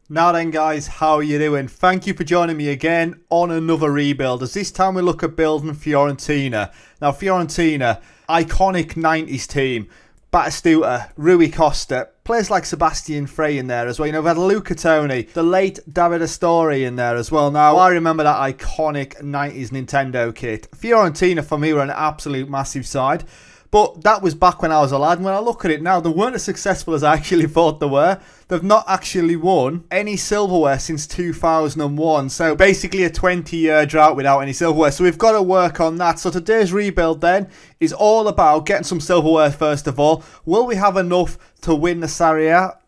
Now then guys, how are you doing? Thank you for joining me again on another rebuild, as this time we look at building Fiorentina. Now Fiorentina, iconic 90s team, Batistuta, Rui Costa, players like Sebastian Frey in there as well. You know, we've had Luca Toni, the late David Astori in there as well. Now, I remember that iconic 90s Nintendo kit. Fiorentina for me were an absolute massive side. But that was back when I was a lad, and when I look at it now, they weren't as successful as I actually thought they were. They've not actually won any silverware since 2001. So basically a 20-year drought without any silverware. So we've got to work on that. So today's rebuild then is all about getting some silverware first of all. Will we have enough to win the Serie A?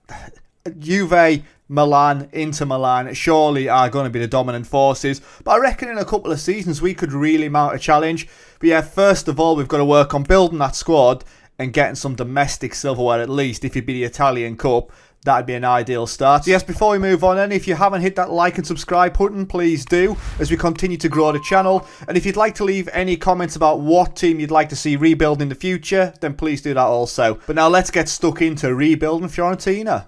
Juve, Milan, Inter Milan surely are going to be the dominant forces. But I reckon in a couple of seasons we could really mount a challenge. But yeah, first of all, we've got to work on building that squad and getting some domestic silverware at least. If you'd be the Italian Cup, that'd be an ideal start. So yes, before we move on then, if you haven't hit that like and subscribe button, please do, as we continue to grow the channel. And if you'd like to leave any comments about what team you'd like to see rebuild in the future, then please do that also. But now let's get stuck into rebuilding Fiorentina.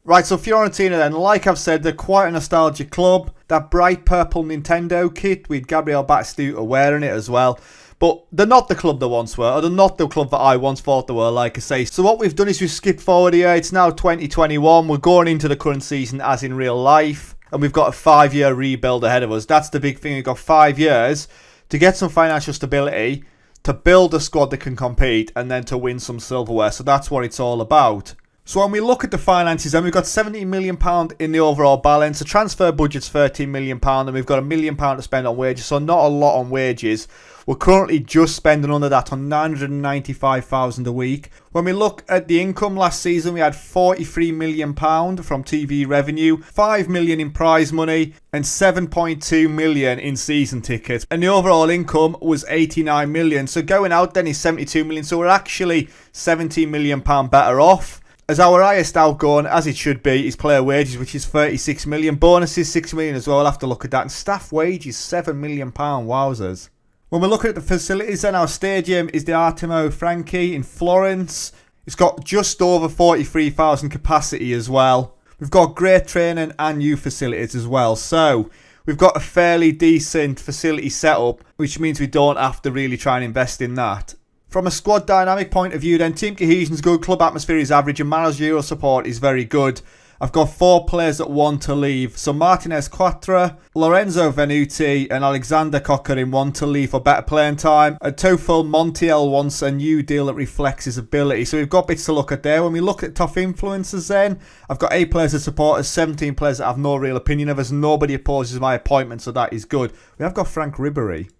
Right, so Fiorentina then, like I've said, they're quite a nostalgic club. That bright purple Nintendo kit with Gabriel Batistuta wearing it as well. But they're not the club they once were, or they're not the club that I once thought they were, like I say. So what we've done is we've skipped forward here. It's now 2021. We're going into the current season as in real life. And we've got a 5-year rebuild ahead of us. That's the big thing. We've got 5 years to get some financial stability, to build a squad that can compete, and then to win some silverware. So that's what it's all about. So when we look at the finances, then we've got £17 million in the overall balance. The transfer budget's £13 million, and we've got £1 million to spend on wages, so not a lot on wages. We're currently just spending under that on £995,000 a week. When we look at the income last season, we had £43 million from TV revenue, £5 million in prize money, and £7.2 million in season tickets. And the overall income was £89 million. So going out then is £72 million. So we're actually £17 million better off. As our highest outgoing, as it should be, is player wages, which is £36 million. Bonuses, £6 million as well. I'll have to look at that. And staff wages, £7 million. Wowzers. When we're looking at the facilities, then our stadium is the Artemo Franchi in Florence. It's got just over 43,000 capacity as well. We've got great training and new facilities as well. So we've got a fairly decent facility setup, which means we don't have to really try and invest in that. From a squad dynamic point of view then, team cohesion's good, club atmosphere is average, and managerial support is very good. I've got 4 players that want to leave. So Martinez Quattro, Lorenzo Venuti and Alexander Coquelin want to leave for better playing time. And Tofel Montiel wants a new deal that reflects his ability. So we've got bits to look at there. When we look at tough influences then, I've got 8 players that support us, 17 players that have no real opinion of us. Nobody opposes my appointment, so that is good. We have got Frank Ribery.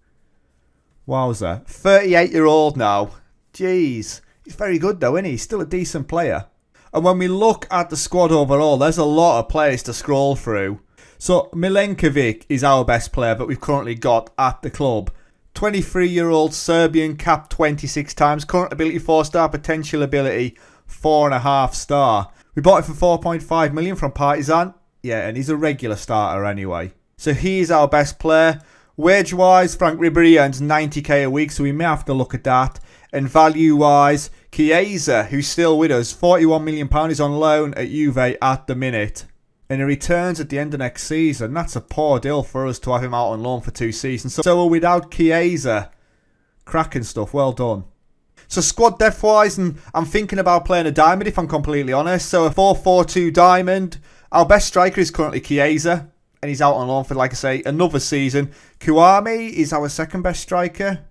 Wowzer. 38-year-old now. Jeez. He's very good though, isn't he? He's still a decent player. And when we look at the squad overall, there's a lot of players to scroll through. So Milenkovic is our best player that we've currently got at the club. 23-year-old Serbian, capped 26 times. Current ability 4-star, potential ability 4.5 star. We bought it for 4.5 million from Partizan. Yeah, and he's a regular starter anyway. So he's our best player. Wage-wise, Frank Ribery earns 90k a week, so we may have to look at that. And value-wise, Chiesa, who's still with us, £41 million is on loan at Juve at the minute. And he returns at the end of next season. That's a poor deal for us to have him out on loan for 2 seasons. So without Chiesa, cracking stuff, well done. So squad depth-wise, and I'm thinking about playing a diamond if I'm completely honest. So a 4-4-2 diamond. Our best striker is currently Chiesa. And he's out on loan for, like I say, another season. Kouame is our second best striker.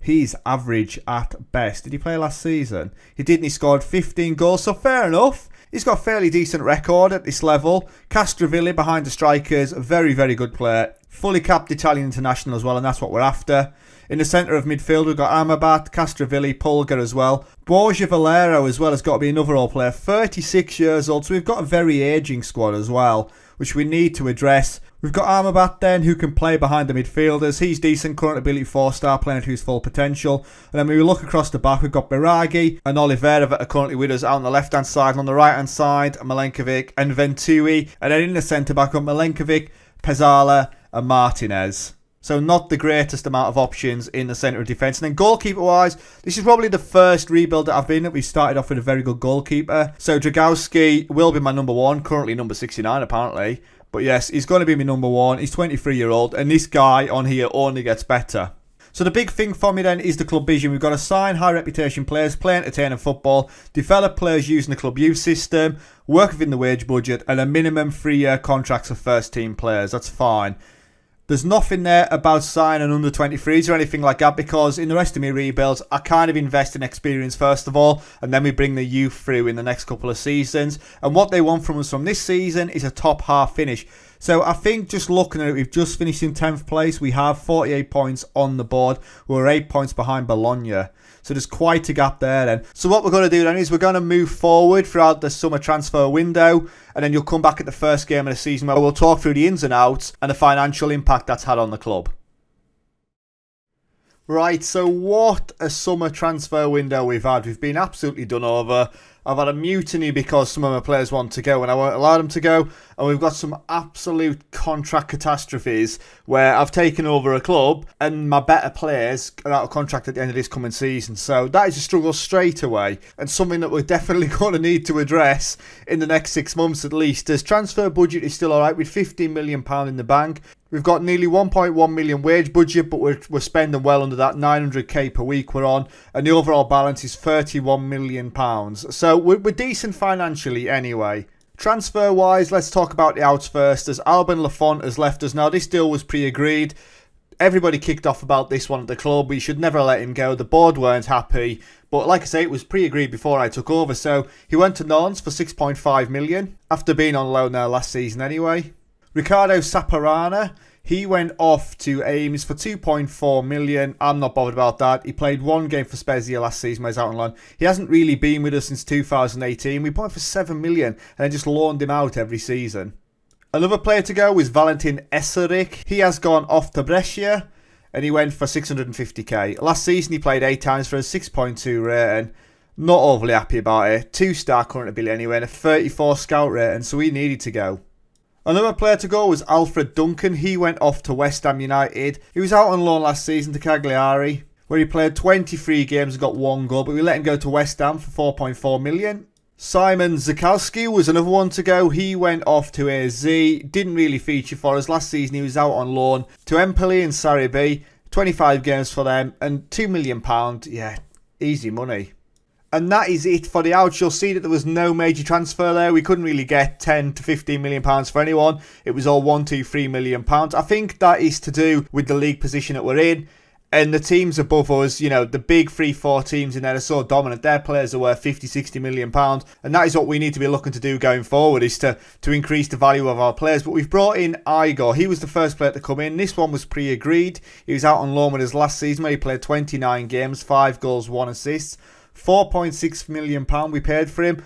He's average at best. Did he play last season? He didn't. He scored 15 goals, so fair enough. He's got a fairly decent record at this level. Castrovilli behind the strikers, a very, very good player. Fully capped Italian international as well, and that's what we're after. In the centre of midfield, we've got Amrabat, Castrovilli, Pulgar as well. Borja Valero as well has got to be another all player. 36 years old, so we've got a very ageing squad as well, which we need to address. We've got Amrabat then, who can play behind the midfielders. He's decent, current ability 4-star, playing to his full potential. And then when we look across the back, we've got Biraghi and Oliveira that are currently with us out on the left-hand side. And on the right-hand side, Milenkovic and Venturi. And then in the centre-back, we've got Milenkovic, Pezzala and Martinez. So not the greatest amount of options in the centre of defence. And then goalkeeper-wise, this is probably the first rebuild that I've been in. We started off with a very good goalkeeper. So Dragowski will be my number 1, currently number 69 apparently. But yes, he's going to be my number 1. He's 23-year-old, and this guy on here only gets better. So the big thing for me then is the club vision. We've got to sign high reputation players, play entertaining football, develop players using the club youth system, work within the wage budget, and a minimum 3-year contracts for first team players. That's fine. There's nothing there about signing under 23s or anything like that, because in the rest of my rebuilds, I kind of invest in experience first of all, and then we bring the youth through in the next couple of seasons. And what they want from us from this season is a top half finish. So I think just looking at it, we've just finished in 10th place. We have 48 points on the board. We're 8 points behind Bologna. So there's quite a gap there then. So what we're going to do then is we're going to move forward throughout the summer transfer window. And then you'll come back at the first game of the season where we'll talk through the ins and outs and the financial impact that's had on the club. Right, so what a summer transfer window we've had. We've been absolutely done over. I've had a mutiny because some of my players want to go and I won't allow them to go. And we've got some absolute contract catastrophes where I've taken over a club and my better players are out of contract at the end of this coming season. So that is a struggle straight away, and something that we're definitely going to need to address in the next 6 months at least. As transfer budget is still alright with £15 million in the bank. We've got nearly 1.1 million wage budget, but we're spending well under that. 900k per week we're on, and the overall balance is £31 million. So we're decent financially anyway. Transfer wise, let's talk about the outs first, as Alban Lafont has left us. Now this deal was pre-agreed. Everybody kicked off about this one at the club. We should never let him go. The board weren't happy, but like I say, it was pre-agreed before I took over. So he went to Nantes for 6.5 million after being on loan there last season anyway. Ricardo Saparana, he went off to Ames for 2.4 million. I'm not bothered about that. He played one game for Spezia last season when he was out on loan. He hasn't really been with us since 2018. We bought him for 7 million and then just loaned him out every season. Another player to go is Valentin Eseric. He has gone off to Brescia and he went for 650k. Last season he played 8 times for a 6.2 rating. Not overly happy about it. 2-star current ability anyway and a 34 scout rating, so he needed to go. Another player to go was Alfred Duncan. He went off to West Ham United. He was out on loan last season to Cagliari, where he played 23 games and got 1 goal, but we let him go to West Ham for 4.4 million. Simon Zakowski was another one to go. He went off to AZ. Didn't really feature for us. Last season he was out on loan to Empoli and Serie B. 25 games for them and £2 million. Yeah, easy money. And that is it for the outs. You'll see that there was no major transfer there. We couldn't really get 10 to 15 million pounds for anyone. It was all 1, 2, 3 million pounds. I think that is to do with the league position that we're in. And the teams above us, you know, the big 3-4 teams in there are so dominant. Their players are worth 50, 60 million pounds. And that is what we need to be looking to do going forward, is to increase the value of our players. But we've brought in Igor. He was the first player to come in. This one was pre-agreed. He was out on loan with us last season where he played 29 games, 5 goals, 1 assist. £4.6 million we paid for him.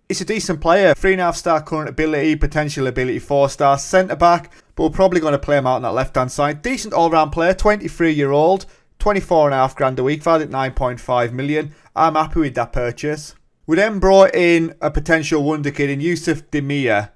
It's a decent player. 3.5-star current ability, potential ability 4-star, centre-back, but we're probably going to play him out on that left-hand side. Decent all-round player, 23-year-old, 24.5 grand a week, valued at 9.5 million. I'm happy with that purchase. We then brought in a potential wonder kid in Yusuf Demir.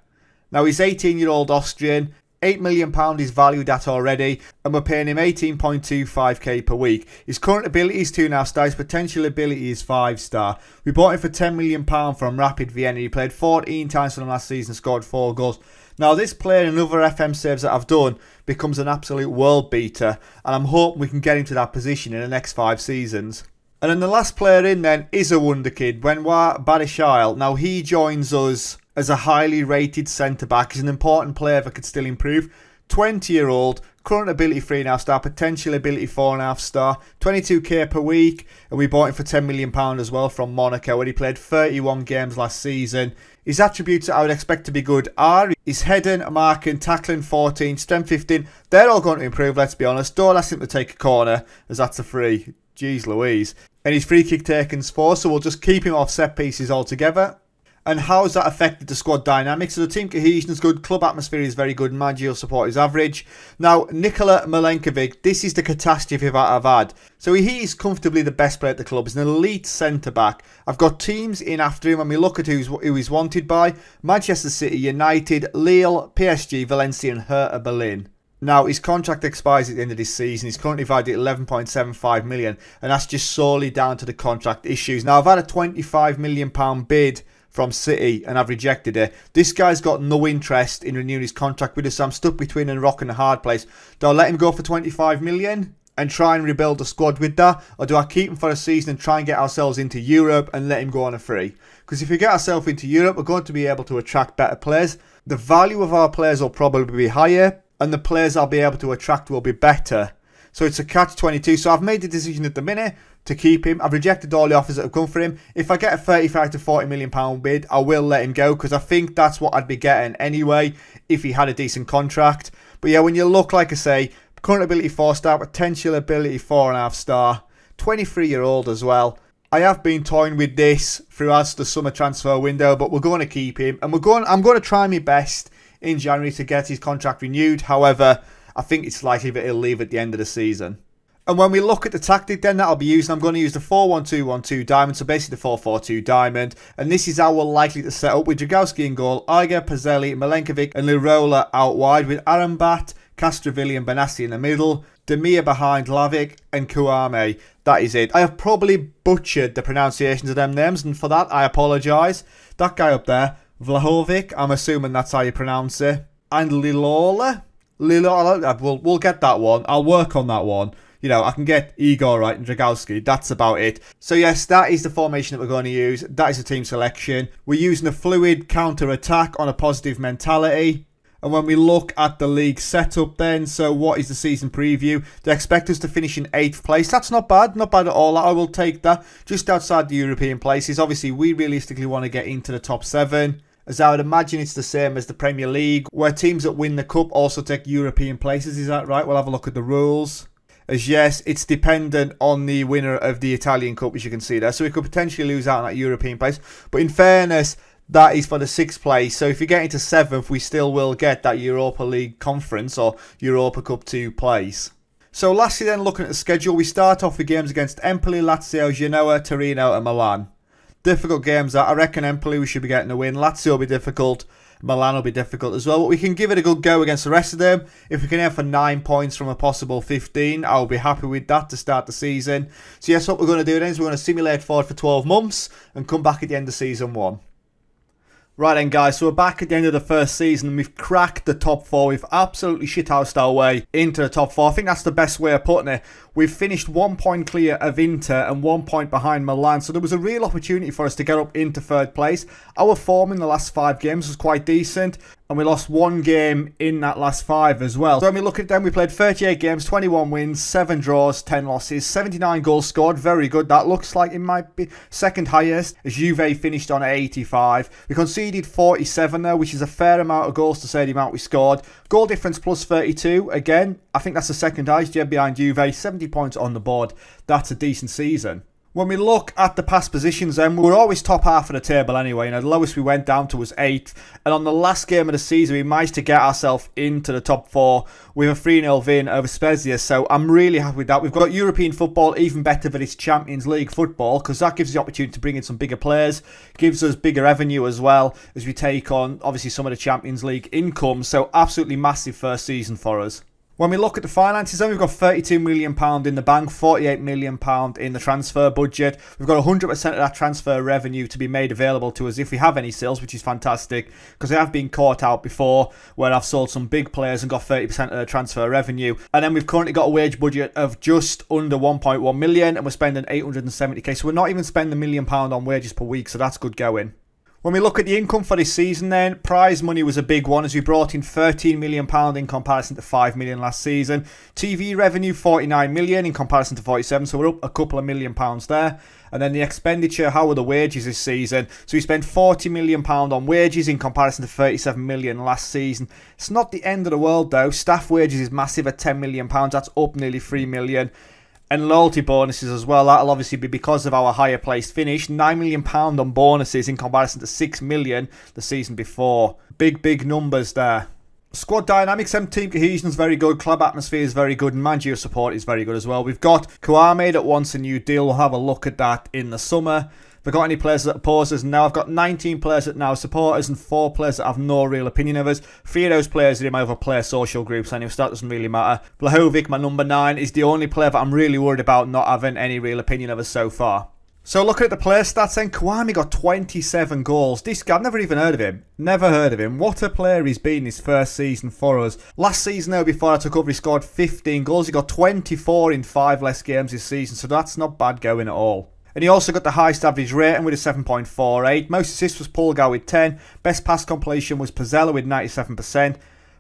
Now he's 18-year-old Austrian. £8 million is valued at already, and we're paying him 18.25k per week. His current ability is 2.5 stars, his potential ability is 5-star. We bought him for £10 million from Rapid Vienna. He played 14 times for them last season, scored 4 goals. Now this player and other FM saves that I've done becomes an absolute world beater, and I'm hoping we can get him to that position in the next 5 seasons. And then the last player in then is a wonder kid, Benoit Badiashile. Now he joins us as a highly rated centre-back. He's an important player that could still improve. 20-year-old, current ability 3.5 star, potential ability 4.5 star, 22k per week, and we bought him for £10 million as well from Monaco, where he played 31 games last season. His attributes I would expect to be good are his heading, marking, tackling 14, strength 15. They're all going to improve, let's be honest. Don't ask him to take a corner, as that's a free. Jeez Louise. And his free kick taken's 4, so we'll just keep him off set pieces altogether. And how has that affected the squad dynamics? So the team cohesion is good, club atmosphere is very good, managerial support is average. Now, Nikola Milenkovic, this is the catastrophe that I've had. So he is comfortably the best player at the club. He's an elite centre-back. I've got teams in after him, and we look at who he's wanted by. Manchester City, United, Lille, PSG, Valencia and Hertha Berlin. Now, his contract expires at the end of this season. He's currently valued at 11.75 million, and that's just solely down to the contract issues. Now, I've had a £25 million bid from City, and I've rejected it. This guy's got no interest in renewing his contract with us, so I'm stuck between a rock and a hard place. Do I let him go for 25 million and try and rebuild the squad with that, or do I keep him for a season and try and get ourselves into Europe and let him go on a free? Because if we get ourselves into Europe, we're going to be able to attract better players. The value of our players will probably be higher, and the players I'll be able to attract will be better. So it's a catch-22. So I've made the decision at the minute to keep him. I've rejected all the offers that have come for him. If I get a 35 to 40 million pound bid, I will let him go, because I think that's what I'd be getting anyway if he had a decent contract. But yeah, when you look, like I say, current ability 4-star, potential ability 4.5-star, 23-year-old as well. I have been toying with this throughout the summer transfer window, but we're going to keep him, and I'm going to try my best in January to get his contract renewed. However, I think it's likely that he'll leave at the end of the season. And when we look at the tactic then that I'll be using, I'm going to use the 4-1-2-1-2 diamond, so basically the 4-4-2 diamond. And this is how we're likely to set up with Dragowski in goal, Iger, Pazzelli, Milenkovic and Lirola out wide, with Arambat, Castrovilli and Benassi in the middle, Demir behind Lavic and Kouame. That is it. I have probably butchered the pronunciations of them names, and for that I apologise. That guy up there, Vlahovic, I'm assuming that's how you pronounce it. And Lilola? We'll get that one. I'll work on that one. You know, I can get Igor right and Dragowski. That's about it. So yes, that is the formation that we're going to use. That is the team selection. We're using a fluid counter-attack on a positive mentality. And when we look at the league setup then, so what is the season preview? They expect us to finish in 8th place. That's not bad at all. I will take that. Just outside the European places. Obviously, we realistically want to get into the top 7. As I would imagine it's the same as the Premier League, where teams that win the Cup also take European places. Is that right? We'll have a look at the rules. As yes, it's dependent on the winner of the Italian Cup, as you can see there. So we could potentially lose out on that European place. But in fairness, that is for the 6th place. So if you get into 7th, we still will get that Europa League Conference or Europa Cup 2 place. So lastly then, looking at the schedule, we start off with games against Empoli, Lazio, Genoa, Torino and Milan. Difficult games that. I reckon Empoli we should be getting a win. Lazio will be difficult. Milan will be difficult as well. But we can give it a good go against the rest of them. If we can aim for 9 points from a possible 15, I'll be happy with that to start the season. So yes, what we're going to do then is we're going to simulate forward for 12 months and come back at the end of season 1. Right then guys, so we're back at the end of the first season and we've cracked the top 4. We've absolutely shithoused our way into the top 4. I think that's the best way of putting it. We've finished 1 point clear of Inter and 1 point behind Milan, so there was a real opportunity for us to get up into 3rd place. Our form in the last 5 games was quite decent, and we lost 1 game in that last 5 as well. So when we look at them, we played 38 games, 21 wins, 7 draws, 10 losses, 79 goals scored. Very good. That looks like it might be 2nd highest, as Juve finished on 85. We conceded 47 though, which is a fair amount of goals to say the amount we scored. Goal difference plus 32. Again, I think that's the 2nd highest, behind Juve. 70 points on the board. That's a decent season. When we look at the past positions then, we're always top half of the table anyway. The lowest we went down to was 8th. And on the last game of the season, we managed to get ourselves into the top 4 with a 3-0 win over Spezia. So I'm really happy with that. We've got European football, even better than it's Champions League football, because that gives us the opportunity to bring in some bigger players, gives us bigger revenue as well as we take on, obviously, some of the Champions League income. So absolutely massive first season for us. When we look at the finances, then we've got £32 million in the bank, £48 million in the transfer budget. We've got 100% of that transfer revenue to be made available to us if we have any sales, which is fantastic, because I have been caught out before where I've sold some big players and got 30% of the transfer revenue. And then we've currently got a wage budget of just under 1.1 million and we're spending 870k. So we're not even spending £1 million on wages per week, so that's good going. When we look at the income for this season then, prize money was a big one as we brought in £13 million in comparison to £5 million last season. TV revenue £49 million in comparison to £47, so we're up a couple of £1 million there. And then the expenditure, how were the wages this season? So we spent £40 million on wages in comparison to £37 million last season. It's not the end of the world though. Staff wages is massive at £10 million, that's up nearly £3 million. And loyalty bonuses as well. That'll obviously be because of our higher placed finish. £9 million on bonuses in comparison to £6 million the season before. Big numbers there. Squad dynamics and team cohesion is very good. Club atmosphere is very good. And manager support is very good as well. We've got Kouame that wants a new deal. We'll have a look at that in the summer. Have I got any players that oppose us? No, I've got 19 players that now support us and 4 players that have no real opinion of us. 3 of those players are in my other player social groups anyway, so that doesn't really matter. Blahovic, my number 9, is the only player that I'm really worried about not having any real opinion of us so far. So looking at the player stats then, Kiwami got 27 goals. This guy, I've never even heard of him. Never heard of him. What a player he's been his first season for us. Last season though, before I took over, he scored 15 goals. He got 24 in 5 less games this season, so that's not bad going at all. And he also got the highest average rating with a 7.48. Most assists was Polgar with 10. Best pass completion was Pizzella with 97%.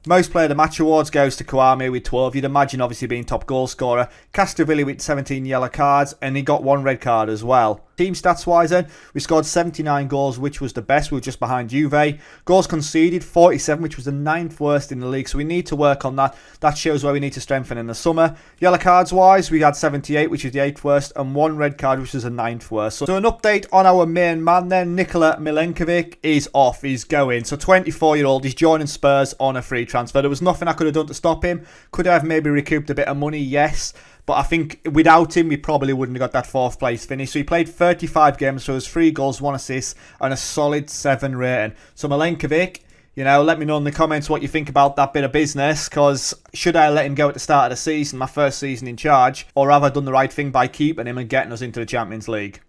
Most player of the match awards goes to Kiwami with 12. You'd imagine obviously being top goal scorer. Castrovilli with 17 yellow cards, and he got 1 red card as well. Team stats wise then, we scored 79 goals, which was the best. We were just behind Juve. Goals conceded 47, which was the 9th worst in the league, so we need to work on that. That shows where we need to strengthen in the summer. Yellow cards wise, we had 78, which is the 8th worst, and 1 red card, which is the 9th worst. So an update on our main man then, Nikola Milenkovic is off, he's going. So 24-year-old, he's joining Spurs on a free transfer. There was nothing I could have done to stop him. Could I have maybe recouped a bit of money? Yes. But I think without him, we probably wouldn't have got that 4th place finish. So he played 35 games, so it was 3 goals, 1 assist, and a solid 7 rating. So Milenkovic, you know, let me know in the comments what you think about that bit of business, because should I let him go at the start of the season, my first season in charge, or have I done the right thing by keeping him and getting us into the Champions League?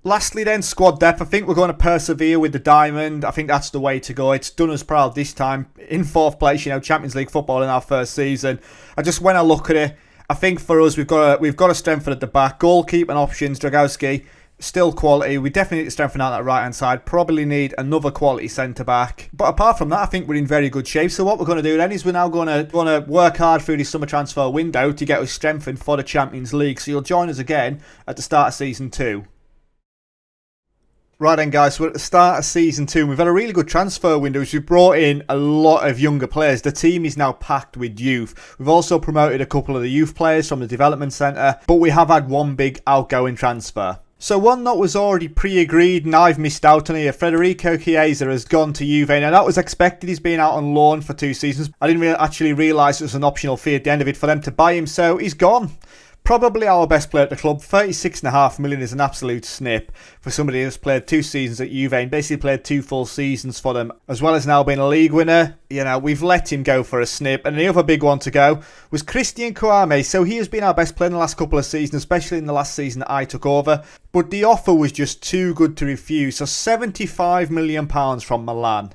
Lastly then, squad depth. I think we're going to persevere with the diamond. I think that's the way to go. It's done us proud this time. In 4th place, you know, Champions League football in our first season. When I look at it, I think for us, we've got to strengthen at the back. Goalkeeping options, Dragowski, still quality. We definitely need to strengthen out that right-hand side. Probably need another quality centre-back. But apart from that, I think we're in very good shape. So what we're going to do then is we're now going to work hard through this summer transfer window to get us strengthened for the Champions League. So you'll join us again at the start of Season 2. Right then guys, we're at the start of Season 2 and we've had a really good transfer window. We've brought in a lot of younger players. The team is now packed with youth. We've also promoted a couple of the youth players from the development centre, but we have had one big outgoing transfer. So one that was already pre-agreed and I've missed out on here, Federico Chiesa has gone to Juve. Now that was expected, he's been out on loan for 2 seasons. I didn't actually realise it was an optional fee at the end of it for them to buy him, so he's gone. Probably our best player at the club. 36.5 million is an absolute snip for somebody who's played 2 seasons at Juve and basically played 2 full seasons for them, as well as now being a league winner. You know, we've let him go for a snip. And the other big one to go was Christian Kiwami. So he has been our best player in the last couple of seasons, especially in the last season that I took over. But the offer was just too good to refuse. So £75 million from Milan.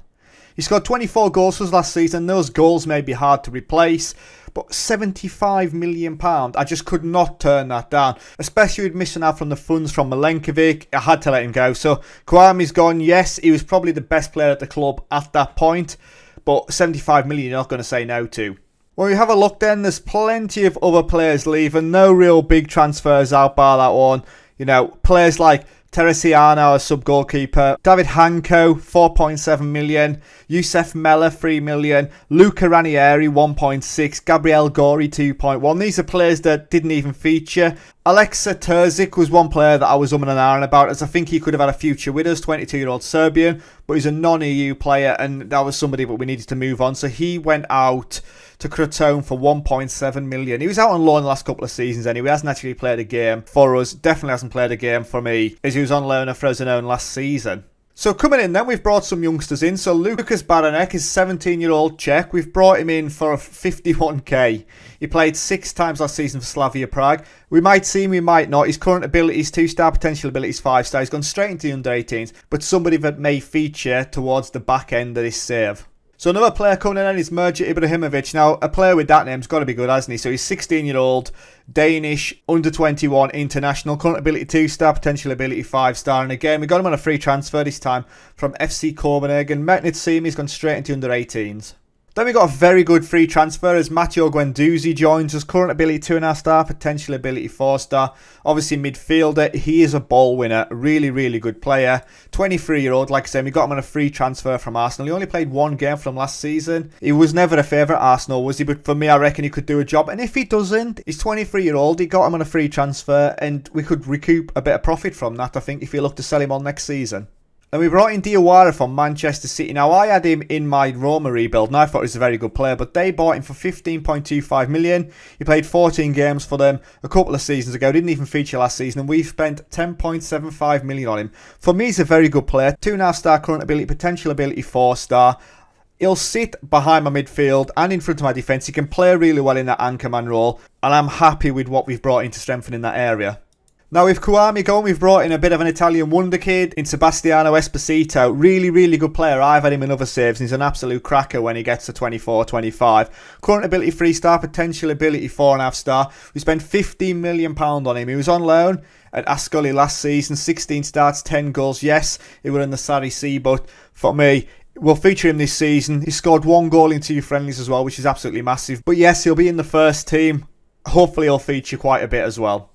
He scored 24 goals for us last season. Those goals may be hard to replace, but £75 million, I just could not turn that down, especially with missing out from the funds from Milenkovic. I had to let him go. So Kiwami's gone. Yes, he was probably the best player at the club at that point, but £75 million you're not going to say no to. When we have a look then, there's plenty of other players leaving. No real big transfers out bar that one. You know, players like Teresiano, our sub-goalkeeper. David Hanko, 4.7 million. Youssef Mella, 3 million. Luca Ranieri, 1.6. Gabriel Gori, 2.1. These are players that didn't even feature. Alexa Terzic was one player that I was umming and ahhing about, as I think he could have had a future with us, 22-year-old Serbian, but he's a non-EU player, and that was somebody that we needed to move on. So he went out to Crotone for 1.7 million. He was out on loan the last couple of seasons anyway. He hasn't actually played a game for us. Definitely hasn't played a game for me, as he was on loan at Frosinone last season. So coming in then, we've brought some youngsters in. So Lukas Baranek is 17-year-old Czech. We've brought him in for 51k. He played 6 times last season for Slavia Prague. We might see him, we might not. His current ability is 2-star, potential ability is 5-star. He's gone straight into the under-18s, but somebody that may feature towards the back end of this save. So another player coming in is Mirja Ibrahimovic. Now, a player with that name's got to be good, hasn't he? So he's 16-year-old, Danish, under-21 international, current ability 2-star, potential ability 5-star. And again, we got him on a free transfer this time from FC Copenhagen. Metnitsimi, he's gone straight into under-18s. Then we got a very good free transfer as Matteo Guendouzi joins us. Current ability 2.5-star, potential ability 4-star. Obviously midfielder, he is a ball winner. Really, really good player. 23-year-old, like I said, we got him on a free transfer from Arsenal. He only played 1 game from last season. He was never a favourite at Arsenal, was he? But for me, I reckon he could do a job. And if he doesn't, he's 23-year-old. He got him on a free transfer and we could recoup a bit of profit from that, I think, if you look to sell him on next season. And we brought in AORUS from Manchester City. Now, I had him in my Roma rebuild, and I thought he was a very good player, but they bought him for 15.25 million. He played 14 games for them a couple of seasons ago, didn't even feature last season, and we've spent 10.75 million on him. For me, he's a very good player. 2.5-star current ability, potential ability 4-star. He'll sit behind my midfield and in front of my defence. He can play really well in that anchorman role, and I'm happy with what we've brought in to strengthen in that area. Now with Kwame going, we've brought in a bit of an Italian wonder kid in Sebastiano Esposito. Really, really good player. I've had him in other saves, and he's an absolute cracker when he gets to 24, 25. Current ability 3-star, potential ability 4.5-star. We spent £15 million on him. He was on loan at Ascoli last season. 16 starts, 10 goals. Yes, he was in the Serie C, but for me, we'll feature him this season. He scored 1 goal in 2 friendlies as well, which is absolutely massive. But yes, he'll be in the first team. Hopefully he'll feature quite a bit as well.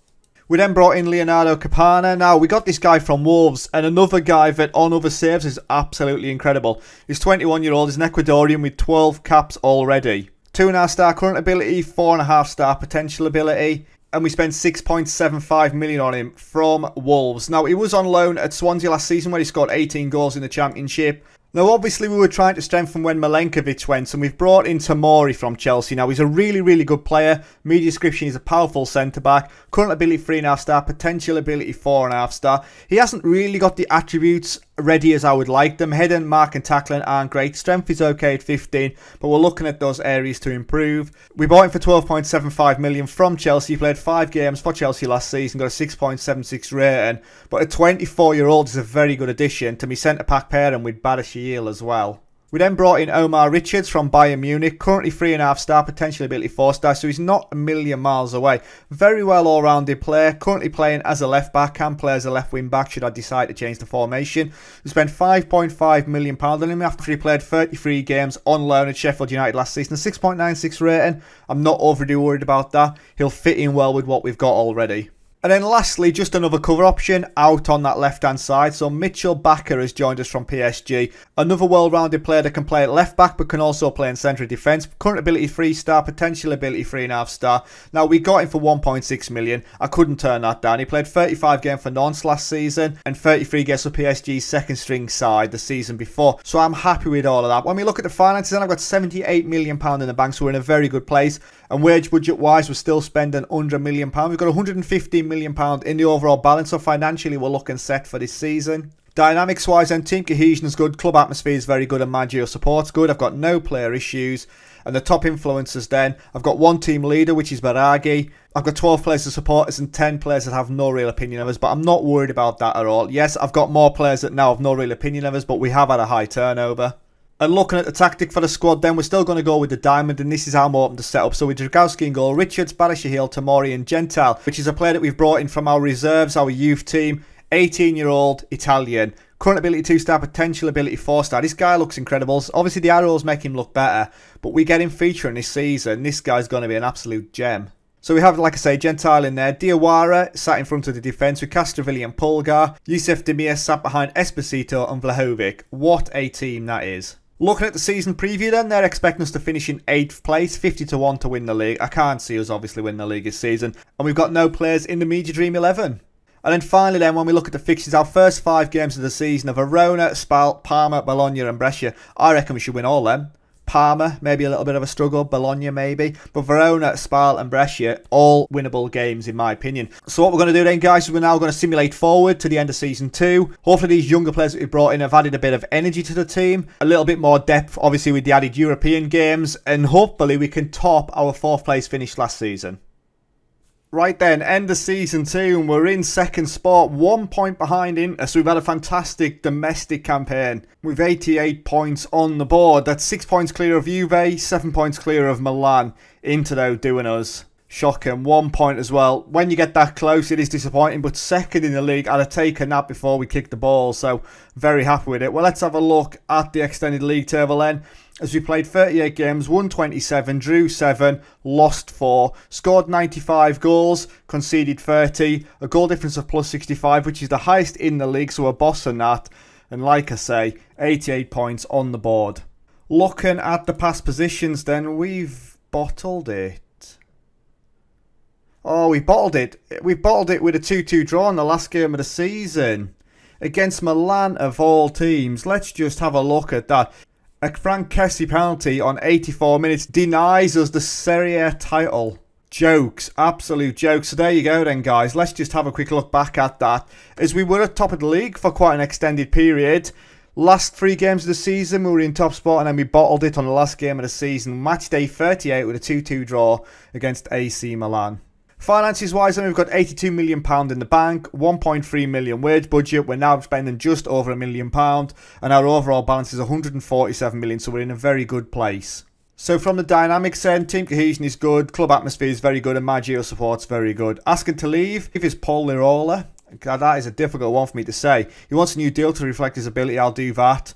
We then brought in Leonardo Capana. Now, we got this guy from Wolves, and another guy that on other saves is absolutely incredible. He's 21-year-old, he's an Ecuadorian with 12 caps already. 2.5-star current ability, 4.5-star potential ability, and we spent 6.75 million on him from Wolves. Now, he was on loan at Swansea last season where he scored 18 goals in the Championship. Now, obviously, we were trying to strengthen when Milenkovic went, and we've brought in Tomori from Chelsea. Now, he's a really, really good player. Media description, he's a powerful centre-back. Current ability 3.5-star, potential ability 4.5-star. He hasn't really got the attributes ready as I would like them. Heading, mark and tackling aren't great. Strength is okay at 15, but we're looking at those areas to improve. We bought him for 12.75 million from Chelsea. He played 5 games for Chelsea last season, got a 6.76 rating. But a 24-year-old is a very good addition to me centre-back pairing with Badiashile as well. We then brought in Omar Richards from Bayern Munich, currently 3.5-star, potential ability 4-star, so he's not a million miles away. Very well all-rounded player, currently playing as a left-back, can play as a left wing-back should I decide to change the formation. We spent £5.5 million on him after he played 33 games on loan at Sheffield United last season, a 6.96 rating. I'm not overly worried about that. He'll fit in well with what we've got already. And then lastly, just another cover option out on that left-hand side. So Mitchell Bakker has joined us from PSG. Another well-rounded player that can play at left-back but can also play in centre of defence. Current ability 3-star, potential ability 3.5-star. Now, we got him for 1.6 million. I couldn't turn that down. He played 35 games for Nantes last season and 33 games for PSG's second-string side the season before. So I'm happy with all of that. When we look at the finances, then I've got £78 million in the bank, so we're in a very good place. And wage budget-wise, we're still spending under £1 million. We've got £115 million in the overall balance, so financially we're looking set for this season. Dynamics-wise, then, team cohesion is good, club atmosphere is very good, and managerial support's good. I've got no player issues. And the top influencers then, I've got 1 team leader, which is Baraghi. I've got 12 players as supporters and 10 players that have no real opinion of us, but I'm not worried about that at all. Yes, I've got more players that now have no real opinion of us, but we have had a high turnover. And looking at the tactic for the squad, then we're still going to go with the diamond, and this is how I'm open to set up. So with Dragowski in goal, Richards, Badiashile, Tomori and Gentile, which is a player that we've brought in from our reserves, our youth team, 18-year-old Italian. Current ability 2-star, potential ability 4-star. This guy looks incredible. Obviously the arrows make him look better, but we get him featuring this season. This guy's going to be an absolute gem. So we have, like I say, Gentile in there. AORUS sat in front of the defence with Castrovilli and Pulgar. Yusuf Demir sat behind Esposito and Vlahovic. What a team that is. Looking at the season preview then, they're expecting us to finish in 8th place, 50-1 to win the league. I can't see us obviously win the league this season. And we've got no players in the Media Dream 11. And then finally then, when we look at the fixtures, our first 5 games of the season are Verona, Spal, Parma, Bologna and Brescia. I reckon we should win all them. Parma, maybe a little bit of a struggle. Bologna, maybe. But Verona, Spal and Brescia, all winnable games in my opinion. So what we're going to do then, guys, is we're now going to simulate forward to the end of Season 2. Hopefully these younger players that we've brought in have added a bit of energy to the team. A little bit more depth, obviously, with the added European games. And hopefully we can top our 4th place finish last season. Right then, end of Season 2 and we're in 2nd spot, 1 point behind Inter, so we've had a fantastic domestic campaign with 88 points on the board. That's 6 points clear of Juve, 7 points clear of Milan. Inter though doing us. Shocking, 1 point as well. When you get that close it is disappointing, but 2nd in the league, I'd have taken that before we kicked the ball, so very happy with it. Well, let's have a look at the extended league table then. As we played 38 games, won 27, drew 7, lost 4, scored 95 goals, conceded 30, a goal difference of plus 65, which is the highest in the league, so we're bossing that. And like I say, 88 points on the board. Looking at the past positions then, we've bottled it. Oh, we bottled it. We bottled it with a 2-2 draw in the last game of the season. against Milan of all teams. Let's just have a look at that. A Frank Kessie penalty on 84 minutes denies us the Serie A title. Jokes, absolute jokes. So there you go then, guys. Let's just have a quick look back at that. As we were at top of the league for quite an extended period. Last 3 games of the season, we were in top spot, and then we bottled it on the last game of the season. Match day 38 with a 2-2 draw against AC Milan. Finances wise, then we've got £82 million in the bank, 1.3 million wage budget. We're now spending just over £1 million, and our overall balance is 147 million, so we're in a very good place. So from the dynamics end, team cohesion is good, club atmosphere is very good, and managerial support's very good. Asking to leave is Paul Lirola. That is a difficult one for me to say. He wants a new deal to reflect his ability, I'll do that.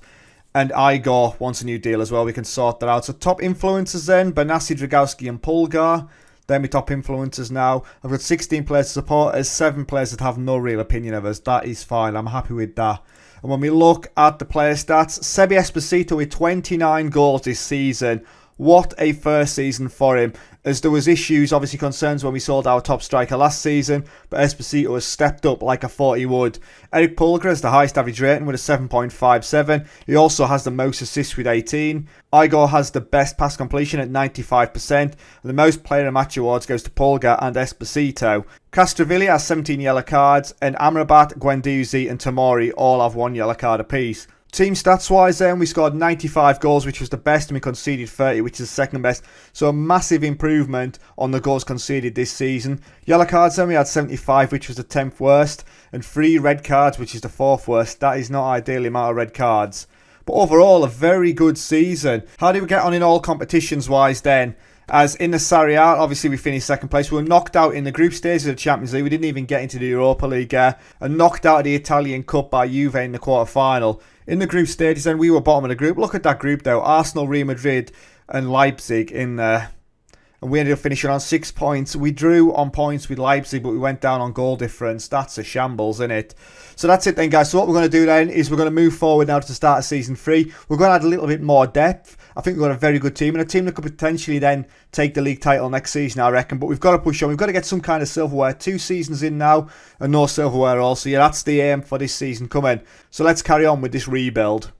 And Igor wants a new deal as well, we can sort that out. So top influencers then, Benassi, Dragowski and Pulgar. They're my top influencers now. I've got 16 players to support us, 7 players that have no real opinion of us. That is fine, I'm happy with that. And when we look at the player stats, Sebi Esposito with 29 goals this season. What a first season for him, as there was issues, obviously concerns when we sold our top striker last season, but Esposito has stepped up like I thought he would. Eric Pulgar has the highest average rating with a 7.57. He also has the most assists with 18. Igor has the best pass completion at 95%, and the most player and match awards goes to Pulgar and Esposito. Castrovilli has 17 yellow cards, and Amrabat, Guendouzi and Tomori all have 1 yellow card apiece. Team stats wise then, we scored 95 goals, which was the best, and we conceded 30, which is the second best. So a massive improvement on the goals conceded this season. Yellow cards then, we had 75, which was the 10th worst, and 3 red cards, which is the 4th worst. That is not ideal amount of red cards. But overall, a very good season. How did we get on in all competitions wise then? As in the Serie A, obviously we finished second place. We were knocked out in the group stage of the Champions League. We didn't even get into the Europa League, and knocked out of the Italian Cup by Juve in the quarter-final. In the group stages then, we were bottom of the group. Look at that group though. Arsenal, Real Madrid and Leipzig in there. And we ended up finishing on 6 points. We drew on points with Leipzig, but we went down on goal difference. That's a shambles, isn't it? So that's it then, guys. So what we're going to do then is we're going to move forward now to the start of Season 3. We're going to add a little bit more depth. I think we've got a very good team, and a team that could potentially then take the league title next season, I reckon. But we've got to push on. We've got to get some kind of silverware. 2 seasons in now, and no silverware also. Yeah, that's the aim for this season coming. So let's carry on with this rebuild.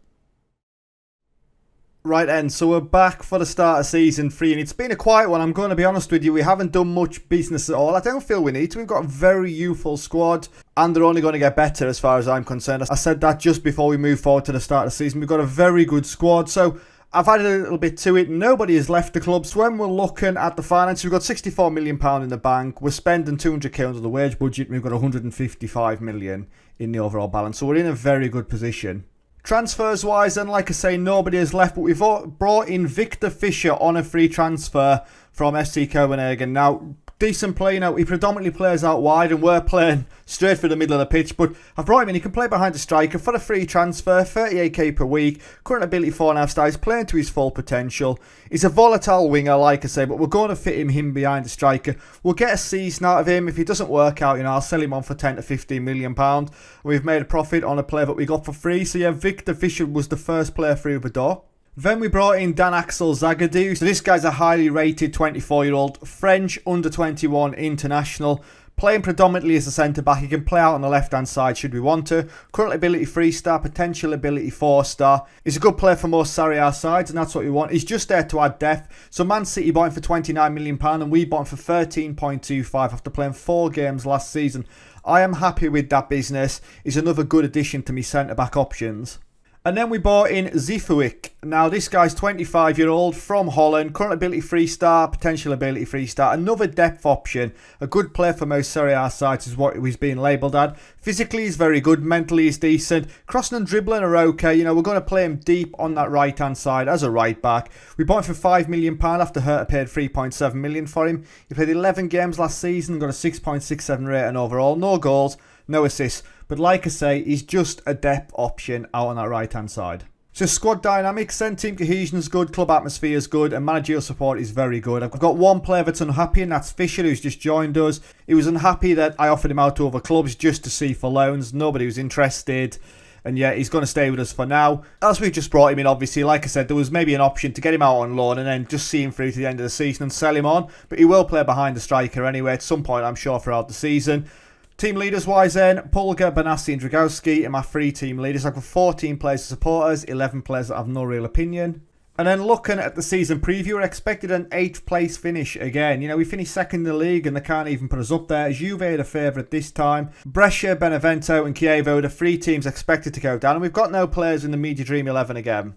Right then, so we're back for the start of Season 3, and it's been a quiet one, I'm going to be honest with you. We haven't done much business at all. I don't feel we need to. We've got a very youthful squad, and they're only going to get better as far as I'm concerned. I said that just before we move forward to the start of the season. We've got a very good squad, so I've added a little bit to it. Nobody has left the club, so when we're looking at the finances, we've got £64 million in the bank. We're spending 200k under the wage budget, and we've got 155 million in the overall balance, so we're in a very good position. Transfers wise, then, like I say, nobody has left, but we've brought in Victor Fischer on a free transfer from FC Copenhagen. Now, decent player. Now, he predominantly plays out wide, and we're playing straight for the middle of the pitch, but I've brought him in. He can play behind the striker for a free transfer, 38k per week, current ability 4.5 stars, playing to his full potential. He's a volatile winger, like I say, but we're going to fit him behind the striker. We'll get a season out of him. If he doesn't work out, I'll sell him on for 10 to 15 million pound. We've made a profit on a player that we got for free. So yeah, Victor Fischer was the first player through the door. Then we brought in Dan Axel Zagadou. So this guy's a highly rated 24-year-old French under-21 international. Playing predominantly as a centre-back. He can play out on the left-hand side should we want to. Current ability 3-star, potential ability 4-star. He's a good player for most Serie A sides, and that's what we want. He's just there to add depth. So Man City bought him for £29 million, and we bought him for 13.25 after playing 4 games last season. I am happy with that business. He's another good addition to my centre-back options. And then we bought in Zifuik. Now, this guy's 25-year-old from Holland. Current ability 3-star, potential ability 3-star. Another depth option. A good player for most Serie A sides is what he's being labelled at. Physically, he's very good. Mentally, he's decent. Crossing and dribbling are okay. We're going to play him deep on that right-hand side as a right-back. We bought him for £5 million after Hertha paid £3.7 million for him. He played 11 games last season and got a 6.67 rating overall. No goals, no assists. But like I say, he's just a depth option out on that right-hand side. So squad dynamics, then team cohesion is good, club atmosphere is good, and managerial support is very good. I've got one player that's unhappy, and that's Fischer, who's just joined us. He was unhappy that I offered him out to other clubs just to see for loans. Nobody was interested. And yeah, he's going to stay with us for now. As we've just brought him in, obviously, like I said, there was maybe an option to get him out on loan and then just see him through to the end of the season and sell him on. But he will play behind the striker anyway at some point, I'm sure, throughout the season. Team leaders wise then, Pulga, Benassi and Dragowski are my 3 team leaders. I've got 14 players as supporters, 11 players that have no real opinion. And then looking at the season preview, we're expected an 8th place finish again. You know, we finished second in the league and they can't even put us up there. Juve are the favourite this time. Brescia, Benevento and Chievo are the 3 teams expected to go down. And we've got no players in the Media Dream 11 again.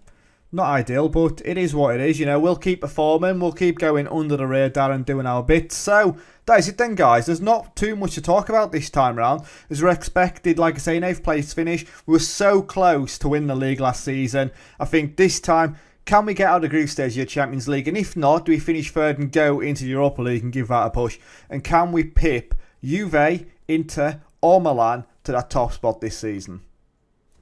Not ideal, but it is what it is. You know, we'll keep performing. We'll keep going under the radar and doing our bit. So, that is it then, guys. There's not too much to talk about this time round. As we're expected, like I say, an 8th place finish. We were so close to win the league last season. I think this time, can we get out of the group stage of the Champions League? And if not, do we finish third and go into the Europa League and give that a push? And can we pip Juve, Inter or Milan to that top spot this season?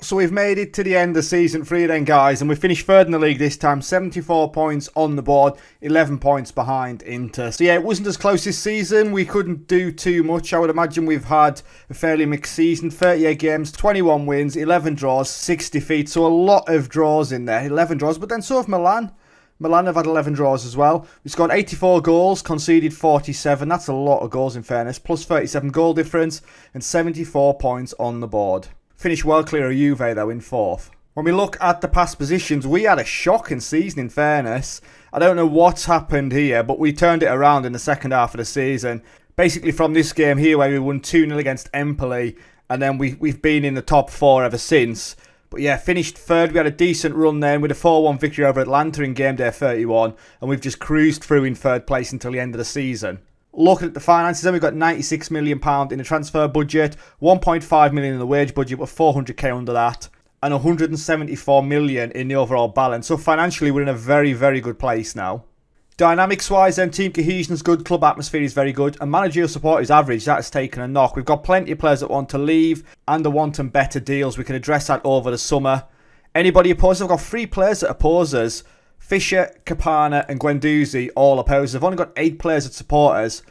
So we've made it to the end of season 3 then, guys, and we finished third in the league this time, 74 points on the board, 11 points behind Inter. So yeah, it wasn't as close this season. We couldn't do too much. I would imagine we've had a fairly mixed season, 38 games, 21 wins, 11 draws, 6 defeats. So a lot of draws in there, 11 draws, but then so have Milan. Milan have had 11 draws as well. We scored 84 goals, conceded 47. That's a lot of goals in fairness, plus 37 goal difference and 74 points on the board. Finished well clear of Juve though in 4th. When we look at the past positions, we had a shocking season in fairness. I don't know what's happened here, but we turned it around in the second half of the season. Basically from this game here where we won 2-0 against Empoli, and then we've been in the top 4 ever since. But yeah, finished 3rd. We had a decent run then with a 4-1 victory over Atlanta in game day 31, and we've just cruised through in 3rd place until the end of the season. Looking at the finances, then we've got £96 million in the transfer budget, 1.5 million in the wage budget, with 400k under that, and 174 million in the overall balance. So financially, we're in a very, very good place now. Dynamics-wise, then, team cohesion is good, club atmosphere is very good, and managerial support is average. That has taken a knock. We've got plenty of players that want to leave, and are wanting better deals. We can address that over the summer. Anybody opposed? I've got 3 players that oppose us. Fisher, Capana and Guendouzi all opposed. I've only got 8 players that support us.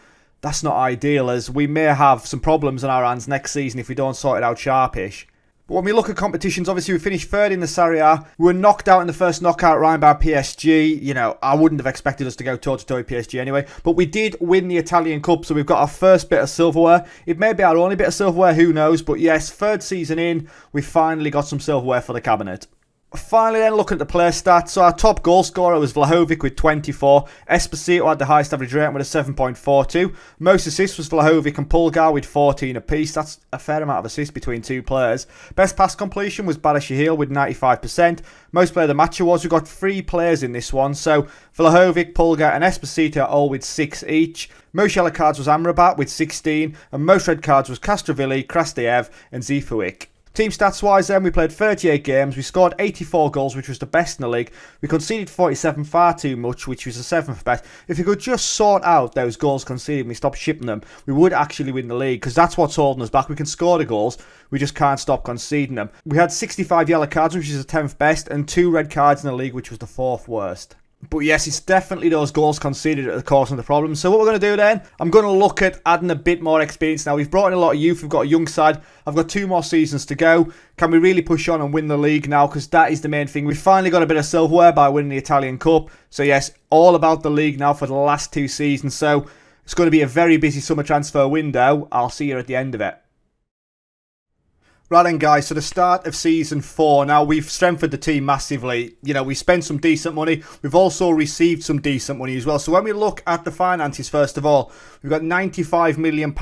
That's not ideal, as we may have some problems on our hands next season if we don't sort it out sharpish. But when we look at competitions, obviously we finished 3rd in the Serie A. We were knocked out in the first knockout round by PSG. You know, I wouldn't have expected us to go toe-to-toe with PSG anyway. But we did win the Italian Cup, so we've got our first bit of silverware. It may be our only bit of silverware, who knows. But yes, 3rd season in, we finally got some silverware for the cabinet. Finally then, looking at the player stats, so our top goal scorer was Vlahovic with 24, Esposito had the highest average rating with a 7.42, most assists was Vlahovic and Pulgar with 14 apiece. That's a fair amount of assists between 2 players. Best pass completion was Ballistix with 95%, most player of the match awards, we've got 3 players in this one, so Vlahovic, Pulgar and Esposito all with 6 each. Most yellow cards was Amrabat with 16, and most red cards was Castrovilli, Krasteyev and Zifovic. Team stats wise then, we played 38 games, we scored 84 goals, which was the best in the league. We conceded 47, far too much, which was the 7th best. If we could just sort out those goals conceded and we stopped shipping them, we would actually win the league, because that's what's holding us back. We can score the goals, we just can't stop conceding them. We had 65 yellow cards, which is the 10th best, and 2 red cards in the league, which was the 4th worst. But yes, it's definitely those goals conceded at the cause of the problem. So what we're going to do then, I'm going to look at adding a bit more experience now. We've brought in a lot of youth, we've got a young side. I've got 2 more seasons to go. Can we really push on and win the league now? Because that is the main thing. We've finally got a bit of silverware by winning the Italian Cup. So yes, all about the league now for the last 2 seasons. So it's going to be a very busy summer transfer window. I'll see you at the end of it. Right then, guys, so the start of Season 4. Now, we've strengthened the team massively. You know, we spent some decent money. We've also received some decent money as well. So when we look at the finances, first of all, we've got £95 million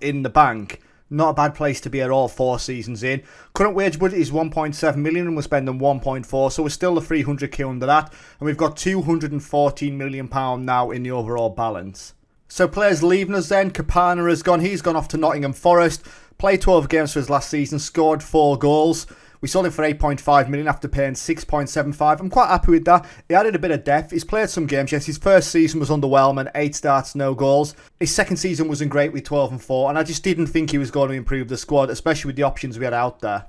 in the bank. Not a bad place to be at all 4 seasons in. Current wage budget is 1.7 million and we're spending 1.4, so we're still the 300k under that. And we've got £214 million now in the overall balance. So players leaving us then. Capana has gone. He's gone off to Nottingham Forest. Played 12 games for us last season, scored 4 goals. We sold him for 8.5 million after paying 6.75. I'm quite happy with that. He added a bit of depth. He's played some games. Yes, his first season was underwhelming. 8 starts, no goals. His second season wasn't great with 12 and 4. And I just didn't think he was going to improve the squad, especially with the options we had out there.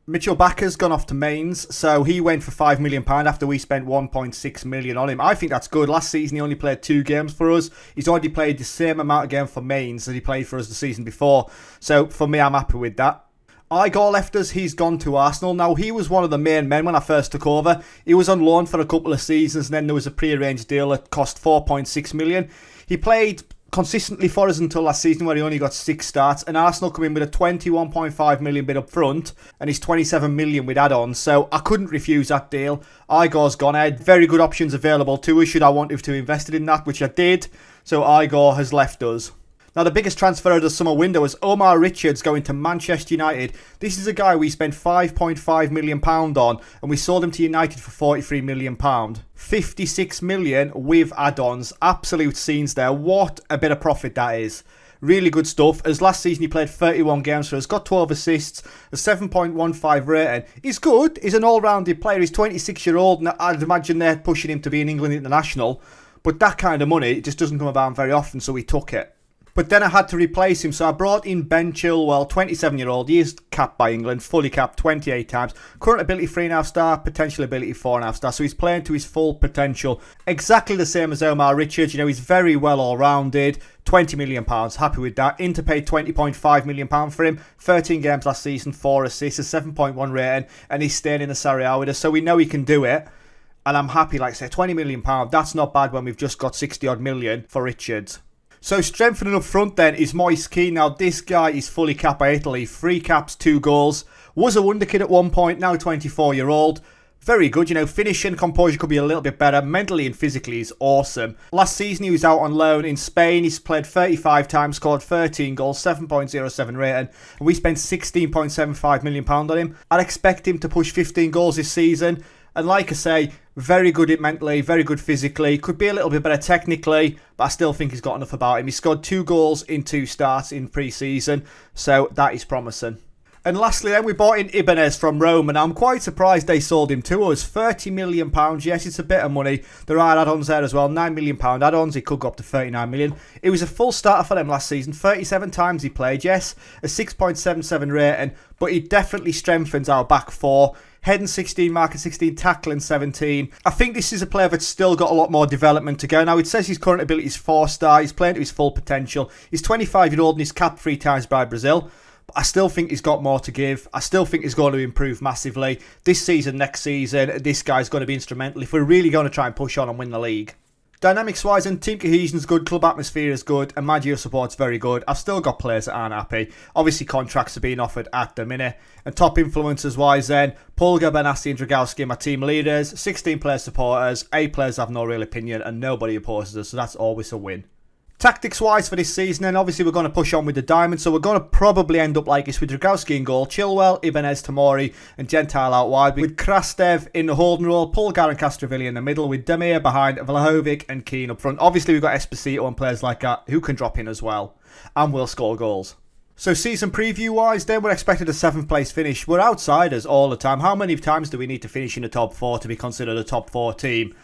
Mitchell Backer's gone off to Mainz, so he went for £5 million after we spent 1.6 million on him. I think that's good. Last season he only played 2 games for us. He's already played the same amount of games for Mainz that he played for us the season before. So for me, I'm happy with that. Igor left us, he's gone to Arsenal. Now, he was one of the main men when I first took over. He was on loan for a couple of seasons, and then there was a pre-arranged deal that cost 4.6 million. He played consistently for us until last season where he only got 6 starts, and Arsenal come in with a 21.5 million bid up front and he's 27 million with add-ons, so I couldn't refuse that deal. Igor's gone ahead, very good options available to us should I want to invest in that, which I did, so Igor has left us. Now, the biggest transfer of the summer window was Omar Richards going to Manchester United. This is a guy we spent £5.5 million on, and we sold him to United for £43 million. 56 million with add-ons. Absolute scenes there. What a bit of profit that is. Really good stuff. As last season he played 31 games for us, got 12 assists, a 7.15 rating. He's good. He's an all-rounded player. He's 26-year-old, and I'd imagine they're pushing him to be an England international. But that kind of money, it just doesn't come about very often, so we took it. But then I had to replace him, so I brought in Ben Chilwell, 27-year-old. He is capped by England, fully capped 28 times. Current ability 3.5 star, potential ability 4.5 star. So he's playing to his full potential. Exactly the same as Omar Richards. You know, he's very well all-rounded. £20 million, happy with that. Inter paid £20.5 million for him. 13 games last season, 4 assists, a 7.1 rating, and he's staying in the Serie A with us. So we know he can do it. And I'm happy, like I say, £20 million. That's not bad when we've just got 60-odd million for Richards. So strengthening up front then is Moise Kean. Now this guy is fully capped by Italy. 3 caps, 2 goals. Was a wonder kid at one point, now 24-year-old. Very good, you know, finishing, composure could be a little bit better. Mentally and physically he's awesome. Last season he was out on loan in Spain. He's played 35 times, scored 13 goals, 7.07 rating. And we spent £16.75 million on him. I'd expect him to push 15 goals this season. And like I say, very good mentally, very good physically. Could be a little bit better technically, but I still think he's got enough about him. He scored 2 goals in 2 starts in pre-season, so that is promising. And lastly then, we bought in Ibanez from Rome, and I'm quite surprised they sold him to us. £30 million, yes, it's a bit of money. There are add-ons there as well, £9 million add-ons. It could go up to £39 million. It was a full starter for them last season. 37 times he played, yes, a 6.77 rating, but he definitely strengthens our back 4. Heading 16, marking 16, tackling 17. I think this is a player that's still got a lot more development to go. Now, it says his current ability is 4-star. He's playing to his full potential. He's 25-year-old and he's capped 3 times by Brazil. But I still think he's got more to give. I still think he's going to improve massively. This season, next season, this guy's going to be instrumental if we're really going to try and push on and win the league. Dynamics-wise, and team cohesion's good, club atmosphere is good, and Maggio support's very good. I've still got players that aren't happy. Obviously, contracts are being offered at the minute. And top influencers-wise then, Pulga, Benassi and Dragowski are my team leaders. 16 player supporters, 8 players have no real opinion, and nobody opposes us, so that's always a win. Tactics-wise for this season, then obviously we're going to push on with the diamond, so we're going to probably end up like this with Dragowski in goal, Chilwell, Ibanez, Tomori and Gentile out wide, with Krastev in the holding role, Pulgar and Castrovilli in the middle, with Demir behind, Vlahovic and Keane up front. Obviously we've got Esposito and players like that who can drop in as well and will score goals. So season preview-wise, then we're expected a 7th place finish. We're outsiders all the time. How many times do we need to finish in the top 4 to be considered a top 4 team?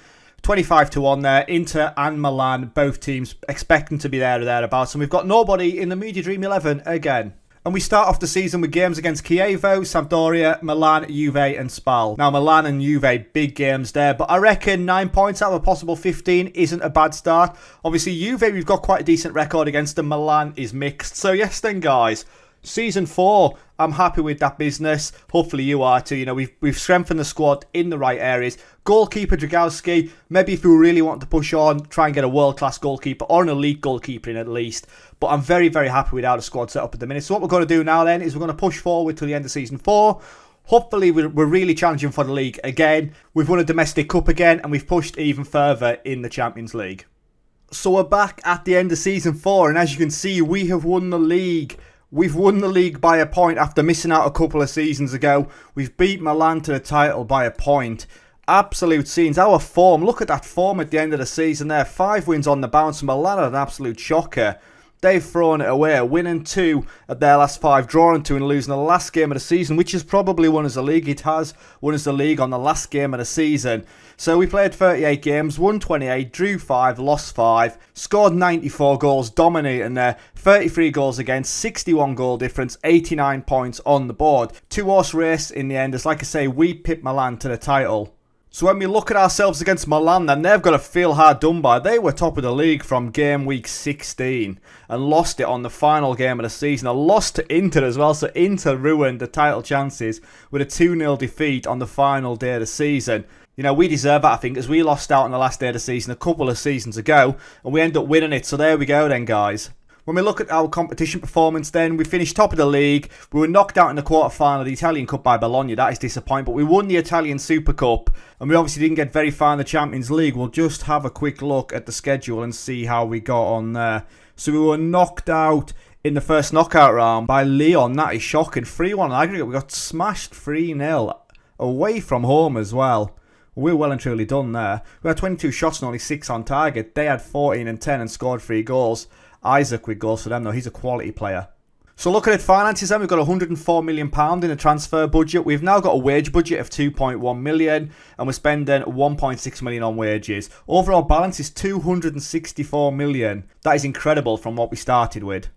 25-1 there, Inter and Milan, both teams expecting to be there or thereabouts. And we've got nobody in the Media Dream 11 again. And we start off the season with games against Chievo, Sampdoria, Milan, Juve and Spal. Now Milan and Juve, big games there, but I reckon 9 points out of a possible 15 isn't a bad start. Obviously Juve, we've got quite a decent record against them. Milan is mixed. So yes then guys, Season 4, I'm happy with that business. Hopefully you are too. You know, we've strengthened the squad in the right areas. Goalkeeper Dragowski, maybe if we really want to push on, try and get a world-class goalkeeper or an elite goalkeeper in at least. But I'm very, very happy with how the squad's set up at the minute. So what we're going to do now then is we're going to push forward to the end of Season 4. Hopefully we're really challenging for the league again. We've won a domestic cup again and we've pushed even further in the Champions League. So we're back at the end of Season 4 and as you can see we have won the league. We've won the league by a point after missing out a couple of seasons ago. We've beat Milan to the title by a point. Absolute scenes. Our form, look at that form at the end of the season there. 5 wins on the bounce. Milan are an absolute shocker. They've thrown it away, winning 2 at their last 5, drawing 2 and losing the last game of the season, which has probably won us the league. It has won us the league on the last game of the season. So we played 38 games, won 28, drew 5, lost 5, scored 94 goals, dominating there, 33 goals against, 61 goal difference, 89 points on the board. 2-horse race in the end, as like I say, we pipped Milan to the title. So when we look at ourselves against Milan, then they've got to feel hard done by. They were top of the league from game week 16 and lost it on the final game of the season. A loss to Inter as well, so Inter ruined the title chances with a 2-0 defeat on the final day of the season. You know, we deserve that, I think, as we lost out on the last day of the season a couple of seasons ago, and we end up winning it. So there we go then, guys. When we look at our competition performance then, we finished top of the league. We were knocked out in the quarter-final of the Italian Cup by Bologna. That is disappointing, but we won the Italian Super Cup, and we obviously didn't get very far in the Champions League. We'll just have a quick look at the schedule and see how we got on there. So we were knocked out in the first knockout round by Lyon. That is shocking. 3-1 aggregate. We got smashed 3-0 away from home as well. We're well and truly done there. We had 22 shots and only 6 on target. They had 14 and 10 and scored 3 goals. Isaac with goals for them though. He's a quality player. So looking at finances then, we've got £104 million in the transfer budget. We've now got a wage budget of £2.1 million and we're spending £1.6 million on wages. Overall balance is £264 million. That is incredible from what we started with.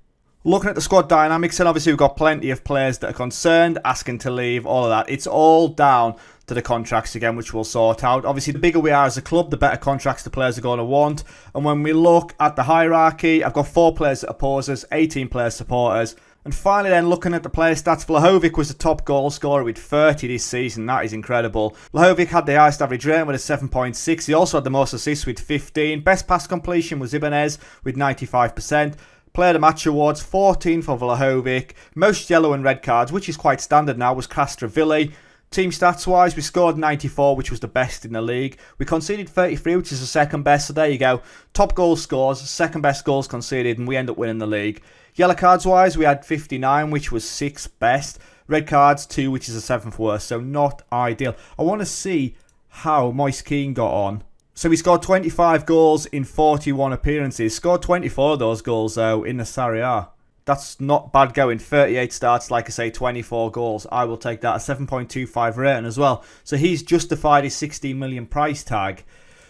Looking at the squad dynamics, and obviously we've got plenty of players that are concerned, asking to leave, all of that. It's all down to the contracts again, which we'll sort out. Obviously, the bigger we are as a club, the better contracts the players are going to want. And when we look at the hierarchy, I've got 4 players that oppose us, 18 players supporters. And finally then, looking at the player stats, Vlahovic was the top goal scorer with 30 this season. That is incredible. Vlahovic had the highest average rating with a 7.6. He also had the most assists with 15. Best pass completion was Ibanez with 95%. Player of the match awards, 14 for Vlahovic. Most yellow and red cards, which is quite standard now, was Castrovilli. Team stats wise, we scored 94, which was the best in the league. We conceded 33, which is the second best, so there you go. Top goal scores, second best goals conceded, and we end up winning the league. Yellow cards wise, we had 59, which was 6th best. Red cards, 2, which is the 7th worst, so not ideal. I want to see how Moise Kean got on. So he scored 25 goals in 41 appearances. Scored 24 of those goals, though, in the Serie A. That's not bad going. 38 starts, like I say, 24 goals. I will take that. A 7.25 rating as well. So he's justified his 16 million price tag.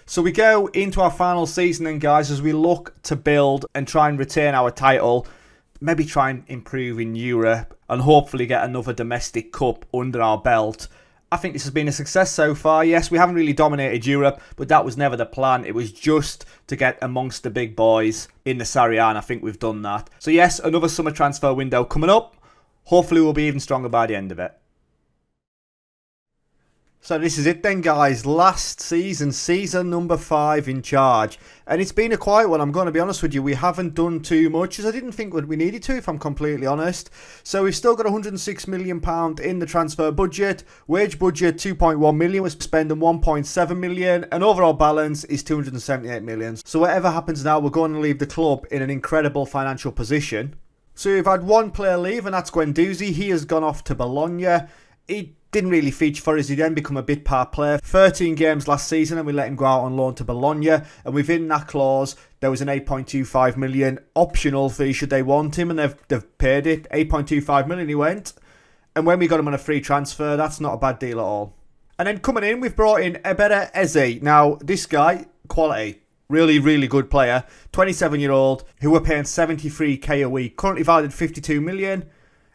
So we go into our final season then, guys, as we look to build and try and retain our title. Maybe try and improve in Europe and hopefully get another domestic cup under our belt. I think this has been a success so far. Yes, we haven't really dominated Europe, but that was never the plan. It was just to get amongst the big boys in the Serie A, and I think we've done that. So yes, another summer transfer window coming up. Hopefully we'll be even stronger by the end of it. So this is it then, guys. Last season, season number 5 in charge. And it's been a quiet one, I'm going to be honest with you. We haven't done too much, as I didn't think we needed to, if I'm completely honest. So we've still got £106 million in the transfer budget. Wage budget, £2.1 million. We're spending £1.7 million. And overall balance is £278 million. So whatever happens now, we're going to leave the club in an incredible financial position. So we've had one player leave, and that's Guendouzi. He has gone off to Bologna. He didn't really feature for us. He then become a bit part player. 13 games last season and we let him go out on loan to Bologna. And within that clause, there was an 8.25 million optional fee should they want him. And they've paid it. 8.25 million he went. And when we got him on a free transfer, that's not a bad deal at all. And then coming in, we've brought in Ebere Eze. Now, this guy, quality. Really, really good player. 27-year-old who we're paying 73k a week. Currently valued at 52 million.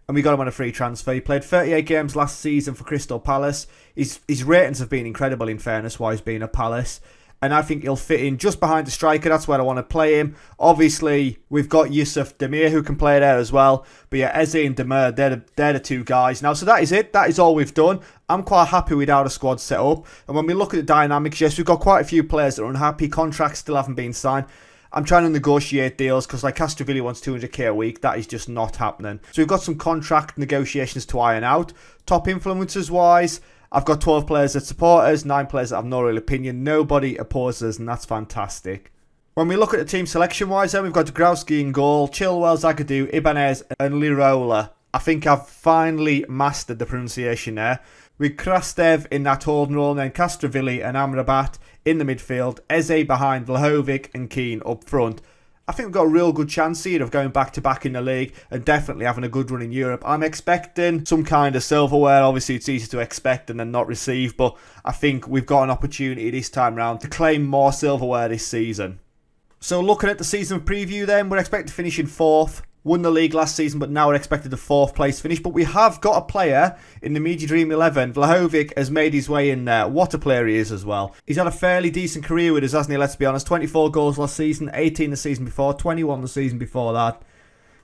And we got him on a free transfer. He played 38 games last season for Crystal Palace. His ratings have been incredible, in fairness, while he's been at Palace. And I think he'll fit in just behind the striker. That's where I want to play him. Obviously, we've got Yusuf Demir who can play there as well. But yeah, Eze and Demir, they're the 2 guys. Now, so that is it. That is all we've done. I'm quite happy with how the squad's set up. And when we look at the dynamics, yes, we've got quite a few players that are unhappy. Contracts still haven't been signed. I'm trying to negotiate deals because like Castrovilli wants 200k a week. That is just not happening. So we've got some contract negotiations to iron out. Top influencers wise, I've got 12 players that support us, 9 players that have no real opinion. Nobody opposes us, and that's fantastic. When we look at the team selection wise, then we've got Growski in goal, Chilwell, Zagadou, Ibanez and Lirola. I think I've finally mastered the pronunciation there. With Krastev in that holding role, and then Castrovilli and Amrabat in the midfield, Eze behind Vlahovic and Kean up front. I think we've got a real good chance here of going back-to-back in the league and definitely having a good run in Europe. I'm expecting some kind of silverware. Obviously, it's easy to expect and then not receive, but I think we've got an opportunity this time round to claim more silverware this season. So looking at the season preview then, we're expected to finish in 4th. Won the league last season, but now we're expected a 4th place finish. But we have got a player in the Media Dream 11. Vlahovic has made his way in there. What a player he is as well. He's had a fairly decent career with us, hasn't he? Let's be honest. 24 goals last season, 18 the season before, 21 the season before that.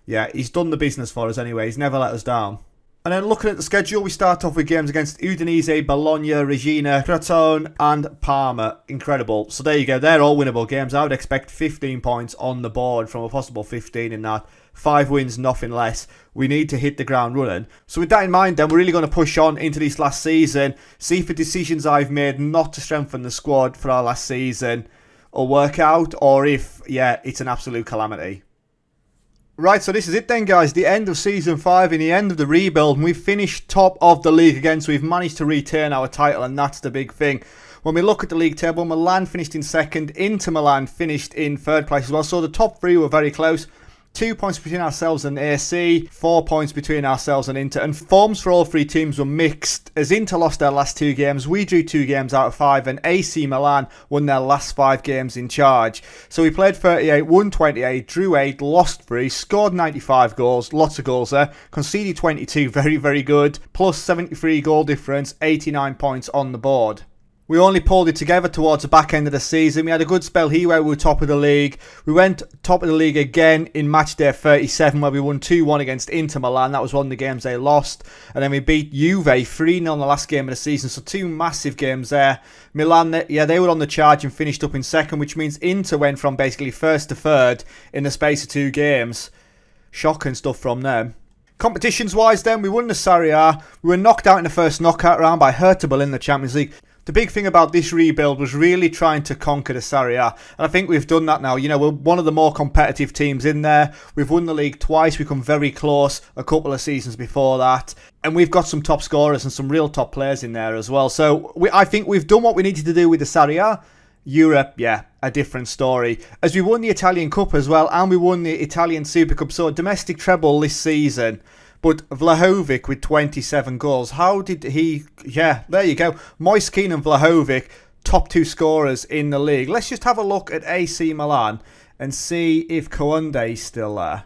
Yeah, he's done the business for us anyway. He's never let us down. And then looking at the schedule, we start off with games against Udinese, Bologna, Regina, Crotone and Parma. Incredible. So there you go. They're all winnable games. I would expect 15 points on the board from a possible 15 in that. 5 wins, nothing less. We need to hit the ground running. So with that in mind, then we're really going to push on into this last season. See if the decisions I've made not to strengthen the squad for our last season will work out, or if, yeah, it's an absolute calamity. Right, so this is it then, guys. The end of Season 5 and the end of the rebuild. And we've finished top of the league again, so we've managed to retain our title, and that's the big thing. When we look at the league table, Milan finished in second. Inter Milan finished in third place as well. So the top 3 were very close. 2 points between ourselves and AC, 4 points between ourselves and Inter, and forms for all 3 teams were mixed, as Inter lost their last 2 games, we drew 2 games out of 5, and AC Milan won their last 5 games in charge. So we played 38, won 28, drew 8, lost 3, scored 95 goals, lots of goals there, conceded 22, very, very good, plus 73 goal difference, 89 points on the board. We only pulled it together towards the back end of the season. We had a good spell here where we were top of the league. We went top of the league again in match day 37 where we won 2-1 against Inter Milan. That was one of the games they lost. And then we beat Juve 3-0 in the last game of the season. So 2 massive games there. Milan, they were on the charge and finished up in second, which means Inter went from basically first to third in the space of 2 games. Shocking stuff from them. Competitions wise then, we won the Serie A. We were knocked out in the first knockout round by Hertha Berlin in the Champions League. The big thing about this rebuild was really trying to conquer the Serie A, and I think we've done that now. You know, we're one of the more competitive teams in there. We've won the league twice. We've come very close a couple of seasons before that, and we've got some top scorers and some real top players in there as well. So I think we've done what we needed to do with the Serie A. Europe, yeah, a different story. As we won the Italian Cup as well, and we won the Italian Super Cup, so a domestic treble this season. But Vlahovic with 27 goals, how did he... Yeah, there you go. Moise Kean and Vlahovic, top 2 scorers in the league. Let's just have a look at AC Milan and see if Koundé is still there.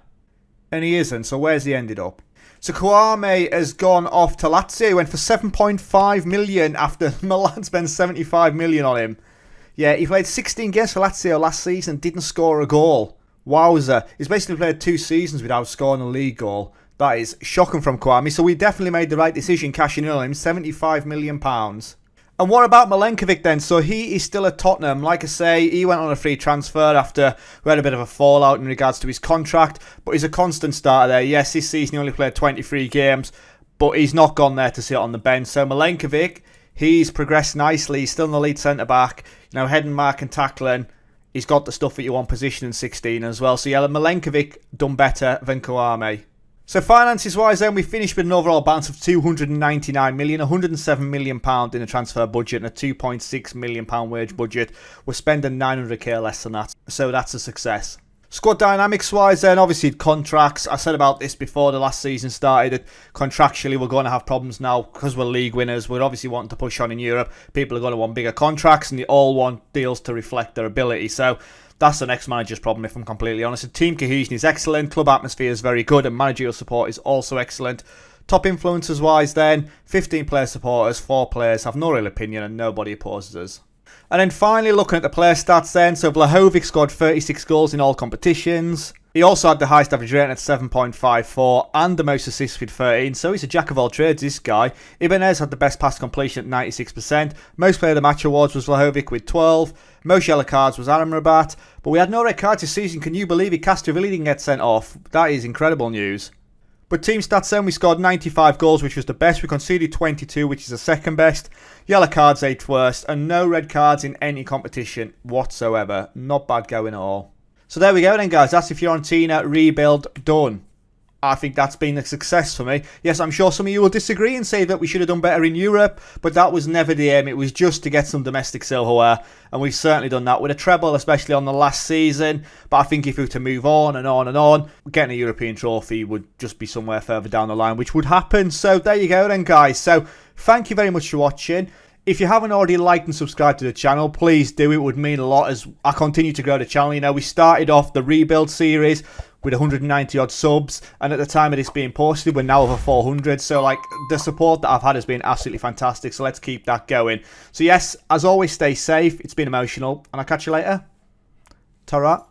And he isn't, so where's he ended up? So Kouame has gone off to Lazio. He went for 7.5 million after Milan spent 75 million on him. Yeah, he played 16 games for Lazio last season, didn't score a goal. Wowzer. He's basically played 2 seasons without scoring a league goal. That is shocking from Kouame. So we definitely made the right decision cashing in on him, £75 million. And what about Milenkovic then? So he is still at Tottenham. Like I say, he went on a free transfer after we had a bit of a fallout in regards to his contract. But he's a constant starter there. Yes, this season he only played 23 games. But he's not gone there to sit on the bench. So Milenkovic, he's progressed nicely. He's still in the lead centre-back. You know, heading, marking, tackling. He's got the stuff that you want position in 16 as well. So yeah, Milenkovic done better than Kouame. So finances wise then, we finished with an overall balance of 299 million, 107 million pound in a transfer budget and a 2.6 million pound wage budget. We're spending 900k less than that, so that's a success. Squad dynamics wise then, obviously contracts. I said about this before the last season started, that contractually we're going to have problems now because we're league winners. We're obviously wanting to push on in Europe. People are going to want bigger contracts and they all want deals to reflect their ability. So that's the next manager's problem, if I'm completely honest. The team cohesion is excellent, club atmosphere is very good, and managerial support is also excellent. Top influencers wise then, 15 player supporters, 4 players have no real opinion and nobody opposes us. And then finally looking at the player stats then, so Vlahovic scored 36 goals in all competitions. He also had the highest average rating at 7.54 and the most assists with 13, so he's a jack of all trades, this guy. Ibanez had the best pass completion at 96%. Most player of the match awards was Vlahovic with 12. Most yellow cards was Amrabat. But we had no red cards this season. Can you believe it? Castrovilli didn't get sent off. That is incredible news. But team stats then, we scored 95 goals, which was the best. We conceded 22, which is the second best. Yellow cards, 8th worst. And no red cards in any competition whatsoever. Not bad going at all. So there we go then, guys. That's the Fiorentina rebuild done. I think that's been a success for me. Yes, I'm sure some of you will disagree and say that we should have done better in Europe, but that was never the aim. It was just to get some domestic silverware, and we've certainly done that with a treble, especially on the last season. But I think if we were to move on and on and on, getting a European trophy would just be somewhere further down the line, which would happen. So there you go then, guys. So thank you very much for watching. If you haven't already liked and subscribed to the channel, please do. It would mean a lot as I continue to grow the channel. You know, we started off the rebuild series with 190 odd subs, and at the time of this being posted, we're now over 400. So like, the support that I've had has been absolutely fantastic. So let's keep that going. So yes, as always, stay safe. It's been emotional, and I'll catch you later. Ta-ra.